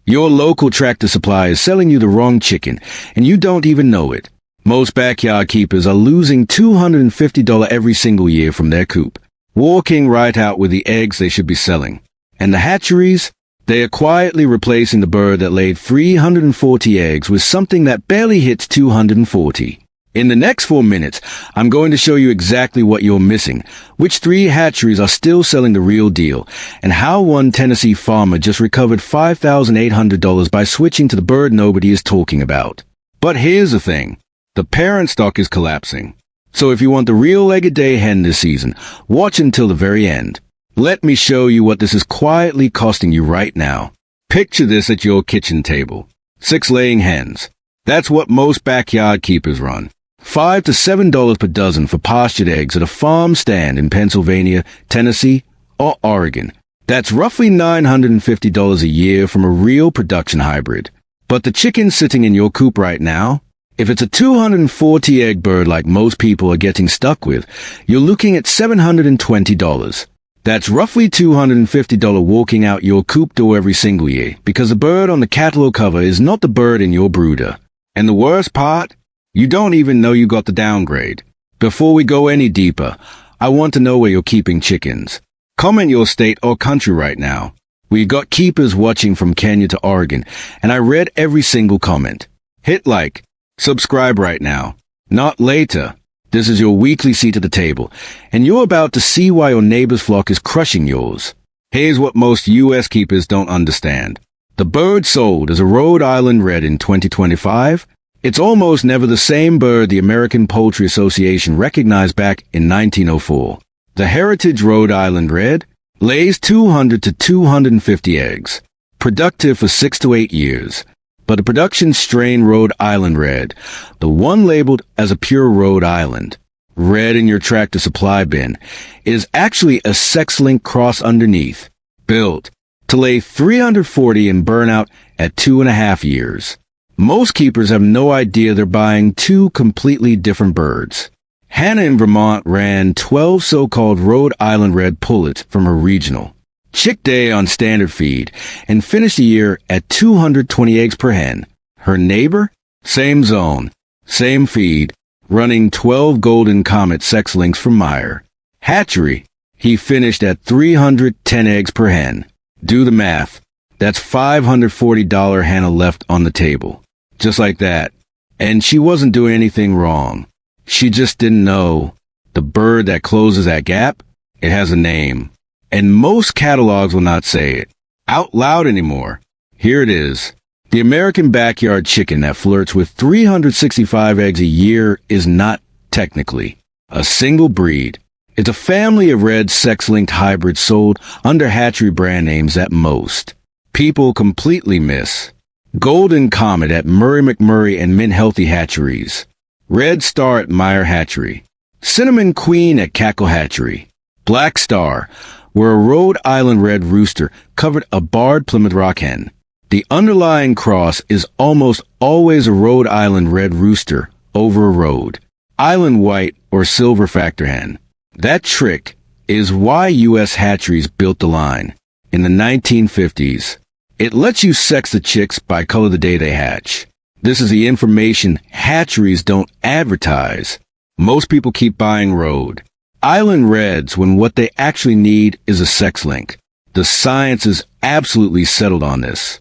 Your local Tractor Supply is selling you the wrong chicken, and you don't even know it. Most backyard keepers are losing $250 every single year from their coop, walking right out with the eggs they should be selling. And the hatcheries? They are quietly replacing the bird that laid 340 eggs with something that barely hits 240. In the next 4 minutes, I'm going to show you exactly what you're missing, which 3 hatcheries are still selling the real deal, and how one Tennessee farmer just recovered $5,800 by switching to the bird nobody is talking about. But here's the thing. The parent stock is collapsing. So if you want the real egg-a-day hen this season, watch until the very end. Let me show you what this is quietly costing you right now. Picture this at your kitchen table. 6 laying hens. That's what most backyard keepers run. $5 to $7 per dozen for pastured eggs at a farm stand in Pennsylvania, Tennessee, or Oregon. That's roughly $950 a year from a real production hybrid. But the chicken sitting in your coop right now? If it's a 240 egg bird like most people are getting stuck with, you're looking at $720. That's roughly $250 walking out your coop door every single year, because the bird on the catalog cover is not the bird in your brooder. And the worst part? You don't even know you got the downgrade. Before we go any deeper, I want to know where you're keeping chickens. Comment your state or country right now. We got keepers watching from Kenya to Oregon, and I read every single comment. Hit like. Subscribe right now, not later. This is your weekly seat at the table, and you're about to see why your neighbor's flock is crushing yours. Here's what most U.S. keepers don't understand. The bird sold as a Rhode Island Red in 2025. It's almost never the same bird the American Poultry Association recognized back in 1904. The heritage Rhode Island Red lays 200 to 250 eggs, productive for 6 to 8 years. But the production strain Rhode Island Red, the one labeled as a pure Rhode Island, red in your Tractor Supply bin, is actually a sex-linked cross underneath, built to lay 340 and burn out at 2.5 years. Most keepers have no idea they're buying 2 completely different birds. Hannah in Vermont ran 12 so-called Rhode Island Red pullets from her regional chick day on standard feed and finished the year at 220 eggs per hen. Her neighbor? Same zone, same feed, running 12 Golden Comet sex links from Meyer. Hatchery, he finished at 310 eggs per hen. Do the math. That's $540 Hannah left on the table. Just like that. And she wasn't doing anything wrong. She just didn't know. The bird that closes that gap, it has a name. And most catalogs will not say it out loud anymore. Here it is. The American backyard chicken that flirts with 365 eggs a year is not technically a single breed. It's a family of red sex-linked hybrids sold under hatchery brand names at most. People completely miss. Golden Comet at Murray McMurray and Mint Healthy Hatcheries. Red Star at Meyer Hatchery. Cinnamon Queen at Cackle Hatchery. Black Star, where a Rhode Island Red rooster covered a barred Plymouth Rock hen. The underlying cross is almost always a Rhode Island Red rooster over a Rhode Island White or Silver Factor hen. That trick is why U.S. hatcheries built the line in the 1950s. It lets you sex the chicks by color the day they hatch. This is the information hatcheries don't advertise. Most people keep buying Rhode Island Reds when what they actually need is a sex link. The science is absolutely settled on this.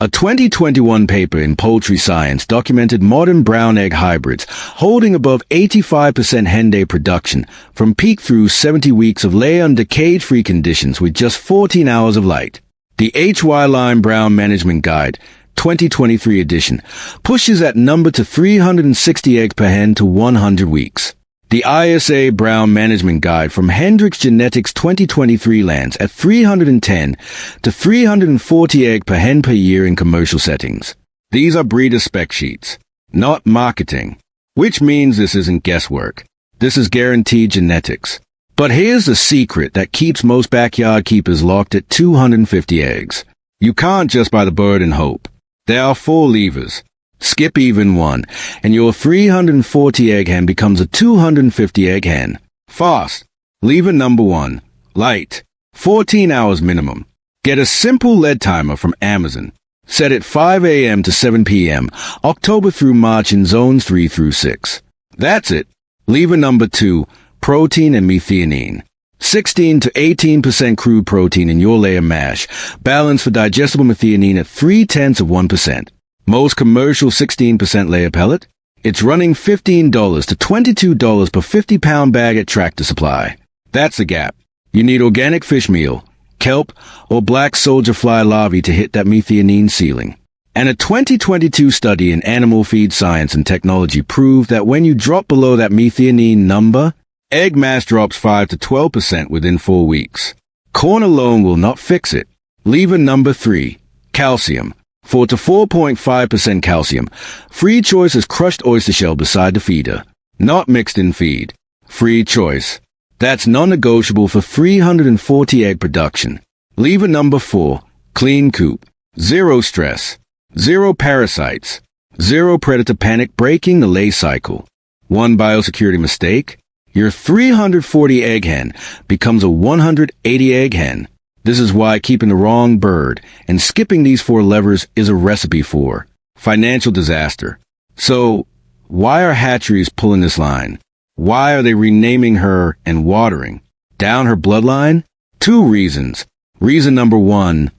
A 2021 paper in Poultry Science documented modern brown egg hybrids holding above 85% hen day production from peak through 70 weeks of lay under cage-free conditions with just 14 hours of light. The HY Line Brown Management Guide, 2023 edition, pushes that number to 360 eggs per hen to 100 weeks. The ISA Brown Management Guide from Hendrix Genetics 2023 lands at 310 to 340 egg per hen per year in commercial settings. These are breeder spec sheets, not marketing, which means this isn't guesswork. This is guaranteed genetics. But here's the secret that keeps most backyard keepers locked at 250 eggs. You can't just buy the bird and hope. There are 4 levers. Skip even one, and your 340 egg hen becomes a 250 egg hen. Fast. Lever number 1. Light. 14 hours minimum. Get a simple lead timer from Amazon. Set at 5 a.m. to 7 p.m., October through March in zones 3 through 6. That's it. Lever number 2, protein and methionine. 16 to 18% crude protein in your layer mash, balanced for digestible methionine at 0.3%. Most commercial 16% layer pellet. It's running $15 to $22 per 50-pound bag at Tractor Supply. That's the gap. You need organic fish meal, kelp, or black soldier fly larvae to hit that methionine ceiling. And a 2022 study in animal feed science and technology proved that when you drop below that methionine number, egg mass drops 5 to 12% within 4 weeks. Corn alone will not fix it. Lever number 3, calcium. 4 to 4.5% calcium. Free choice is crushed oyster shell beside the feeder. Not mixed in feed. Free choice. That's non-negotiable for 340 egg production. Lever number 4, clean coop. Zero stress. Zero parasites. Zero predator panic breaking the lay cycle. One biosecurity mistake, your 340 egg hen becomes a 180 egg hen. This is why keeping the wrong bird and skipping these 4 levers is a recipe for financial disaster. So, why are hatcheries pulling this line? Why are they renaming her and watering down her bloodline? 2 reasons. Reason number 1,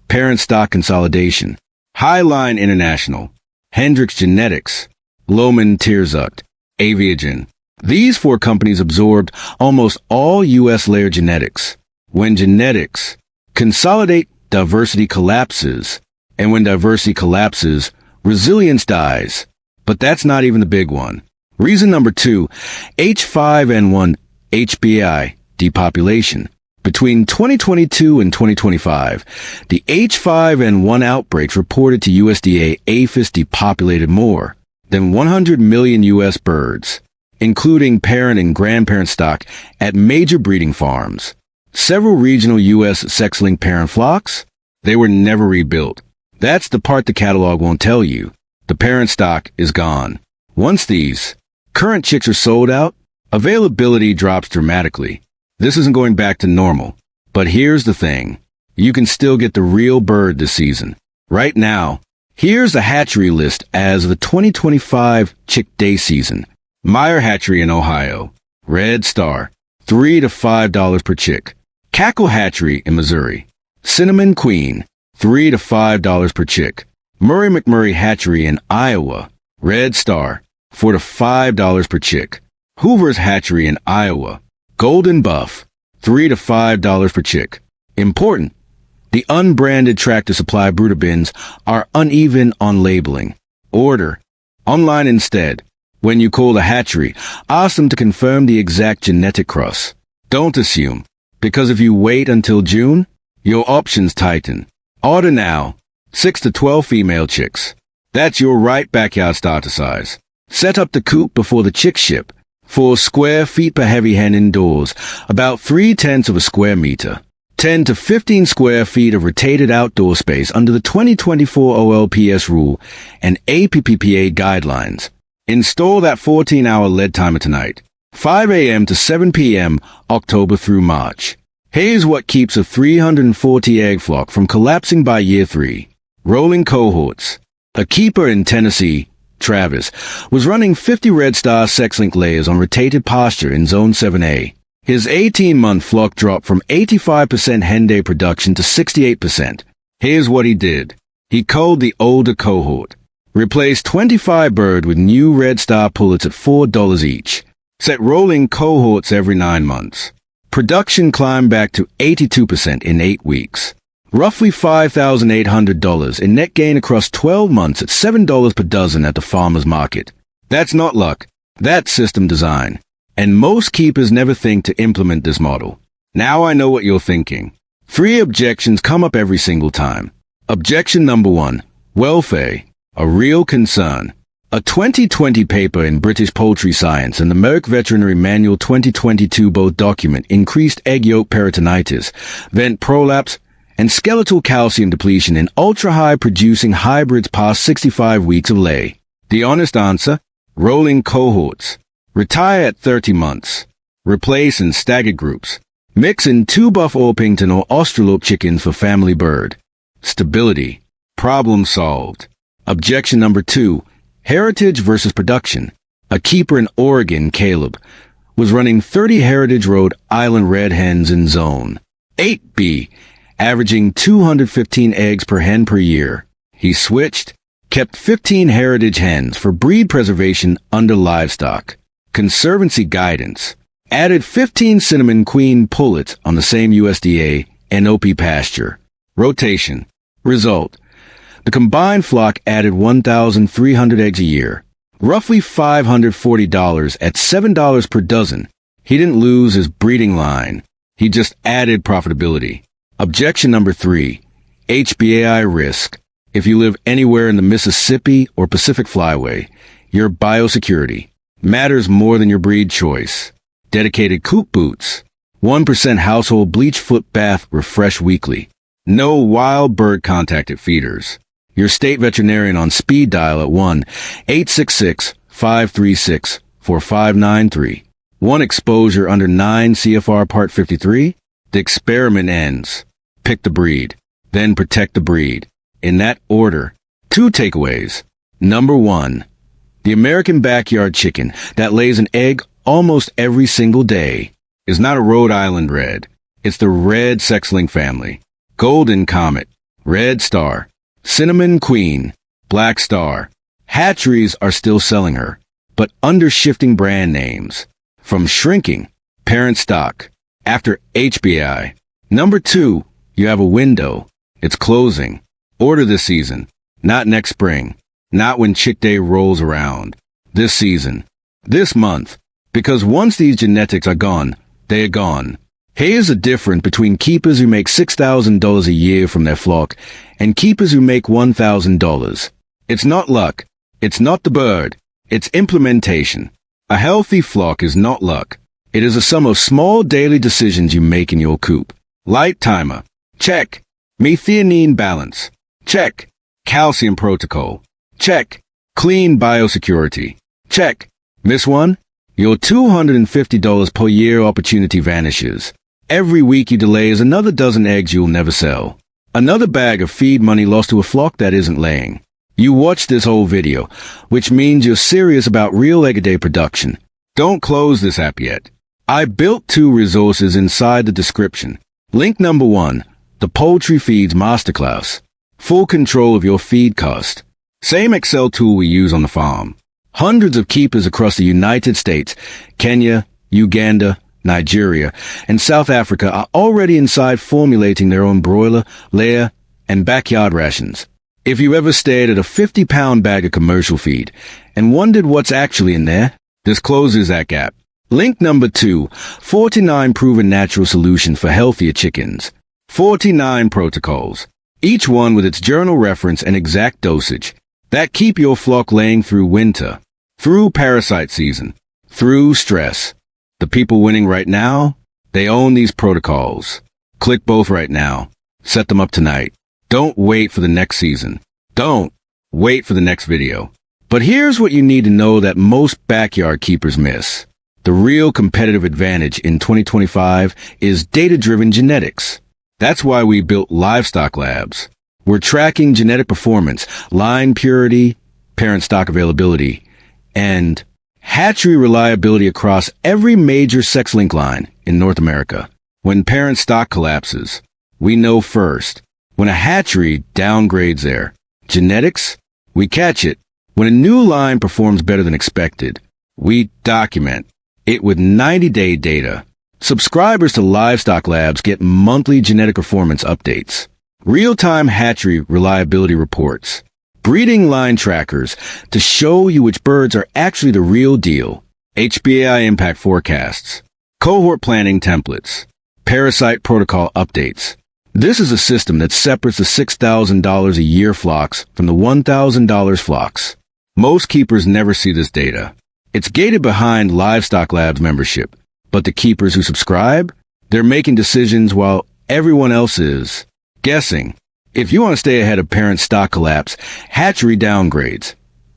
parent stock consolidation. Highline International, Hendrix Genetics, Lohmann Tierzucht, Aviagen. These 4 companies absorbed almost all U.S. layer genetics. When genetics consolidate, diversity collapses. And when diversity collapses, resilience dies. But that's not even the big one. Reason number 2, H5N1 HBI depopulation. Between 2022 and 2025, the H5N1 outbreaks reported to USDA APHIS depopulated more than 100 million U.S. birds, including parent and grandparent stock at major breeding farms. Several regional U.S. sex-linked parent flocks, they were never rebuilt. That's the part the catalog won't tell you. The parent stock is gone. Once these current chicks are sold out, availability drops dramatically. This isn't going back to normal. But here's the thing. You can still get the real bird this season. Right now, here's the hatchery list as of the 2025 chick day season. Meyer Hatchery in Ohio. Red Star, $3 to $5 per chick. Cackle Hatchery in Missouri. Cinnamon Queen, $3 to $5 per chick. Murray McMurray Hatchery in Iowa. Red Star, $4 to $5 per chick. Hoover's Hatchery in Iowa. Golden Buff, $3 to $5 per chick. Important. The unbranded Tractor Supply brooder bins are uneven on labeling. Order online instead. When you call the hatchery, ask them to confirm the exact genetic cross. Don't assume, because if you wait until June, your options tighten. Order now. 6 to 12 female chicks. That's your right backyard starter size. Set up the coop before the chicks ship. 4 square feet per heavy hen indoors, about 3/10 of a square meter. 10 to 15 square feet of rotated outdoor space under the 2024 OLPS rule and APPPA guidelines. Install that 14-hour lead timer tonight. 5 a.m. to 7 p.m., October through March. Here's what keeps a 340 egg flock from collapsing by year 3. Rolling cohorts. A keeper in Tennessee, Travis, was running 50 Red Star sex-link layers on rotated pasture in Zone 7A. His 18-month flock dropped from 85% hen day production to 68%. Here's what he did. He culled the older cohort. Replaced 25 bird with new Red Star pullets at $4 each. Set rolling cohorts every 9 months. Production climbed back to 82% in 8 weeks. Roughly $5,800 in net gain across 12 months at $7 per dozen at the farmer's market. That's not luck. That's system design. And most keepers never think to implement this model. Now I know what you're thinking. 3 objections come up every single time. Objection number 1. Welfare. A real concern. A 2020 paper in British Poultry Science and the Merck Veterinary Manual 2022 both document increased egg yolk peritonitis, vent prolapse, and skeletal calcium depletion in ultra-high producing hybrids past 65 weeks of lay. The honest answer? Rolling cohorts. Retire at 30 months. Replace in staggered groups. Mix in 2 Buff Orpington or Australorp chickens for family bird. Stability. Problem solved. Objection number 2. Heritage versus production. A keeper in Oregon, Caleb, was running 30 Heritage Rhode Island Red hens in Zone 8B, averaging 215 eggs per hen per year. He switched, kept 15 Heritage hens for breed preservation under livestock Conservancy guidance, added 15 cinnamon queen pullets on the same USDA NOP pasture. Rotation. Result. The combined flock added 1,300 eggs a year, roughly $540 at $7 per dozen. He didn't lose his breeding line. He just added profitability. Objection number 3. HBAI risk. If you live anywhere in the Mississippi or Pacific Flyway, your biosecurity matters more than your breed choice. Dedicated coop boots. 1% household bleach foot bath refresh weekly. No wild bird contact at feeders. Your state veterinarian on speed dial at 1-866-536-4593. One exposure under 9 CFR Part 53. The experiment ends. Pick the breed, then protect the breed. In that order. 2 takeaways. Number 1. The American backyard chicken that lays an egg almost every single day is not a Rhode Island Red. It's the red sex-link family. Golden Comet, Red Star, Cinnamon Queen, Black Star. Hatcheries are still selling her, but under shifting brand names. From shrinking, parent stock, after HBI. Number 2, you have a window. It's closing. Order this season, not next spring, not when Chick Day rolls around. This season, this month, because once these genetics are gone, they are gone. Here's the difference between keepers who make $6,000 a year from their flock and keepers who make $1,000. It's not luck. It's not the bird. It's implementation. A healthy flock is not luck. It is a sum of small daily decisions you make in your coop. Light timer. Check. Methionine balance. Check. Calcium protocol. Check. Clean biosecurity. Check. Miss one? Your $250 per year opportunity vanishes. Every week you delay is another dozen eggs you'll never sell. Another bag of feed money lost to a flock that isn't laying. You watched this whole video, which means you're serious about real egg-a-day production. Don't close this app yet. I built 2 resources inside the description. Link number 1, the Poultry Feeds Masterclass. Full control of your feed cost. Same Excel tool we use on the farm. Hundreds of keepers across the United States, Kenya, Uganda, Nigeria, and South Africa are already inside formulating their own broiler, layer, and backyard rations. If you ever stared at a 50-pound bag of commercial feed and wondered what's actually in there, this closes that gap. Link number 2, 49 proven natural solutions for healthier chickens. 49 protocols, each one with its journal reference and exact dosage, that keep your flock laying through winter, through parasite season, through stress. The people winning right now, they own these protocols. Click both right now. Set them up tonight. Don't wait for the next season. Don't wait for the next video. But here's what you need to know that most backyard keepers miss. The real competitive advantage in 2025 is data-driven genetics. That's why we built livestock labs. We're tracking genetic performance, line purity, parent stock availability, and hatchery reliability across every major sex-link line in North America. When parent stock collapses, we know first. When a hatchery downgrades their genetics, we catch it. When a new line performs better than expected, we document it with 90-day data. Subscribers to Livestock Labs get monthly genetic performance updates, real-time hatchery reliability reports, breeding line trackers to show you which birds are actually the real deal, HBAI impact forecasts, cohort planning templates, parasite protocol updates. This is a system that separates the $6,000 a year flocks from the $1,000 flocks. Most keepers never see this data. It's gated behind Livestock Labs membership, but the keepers who subscribe, they're making decisions while everyone else is guessing. If you want to stay ahead of parent stock collapse, hatchery downgrades,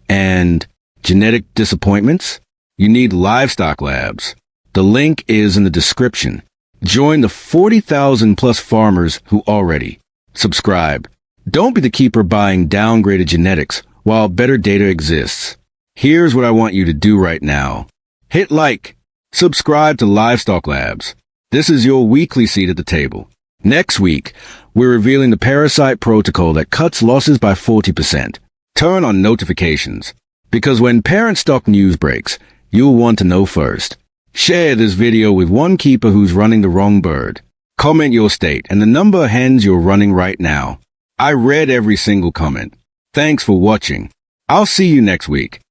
and genetic disappointments, you need Livestock Labs. The link is in the description. Join the 40,000 plus farmers who already subscribe. Don't be the keeper buying downgraded genetics while better data exists. Here's what I want you to do right now. Hit like. Subscribe to Livestock Labs. This is your weekly seat at the table. Next week, we're revealing the parasite protocol that cuts losses by 40%. Turn on notifications, because when parent stock news breaks, you'll want to know first. Share this video with one keeper who's running the wrong bird. Comment your state and the number of hens you're running right now. I read every single comment. Thanks for watching. I'll see you next week.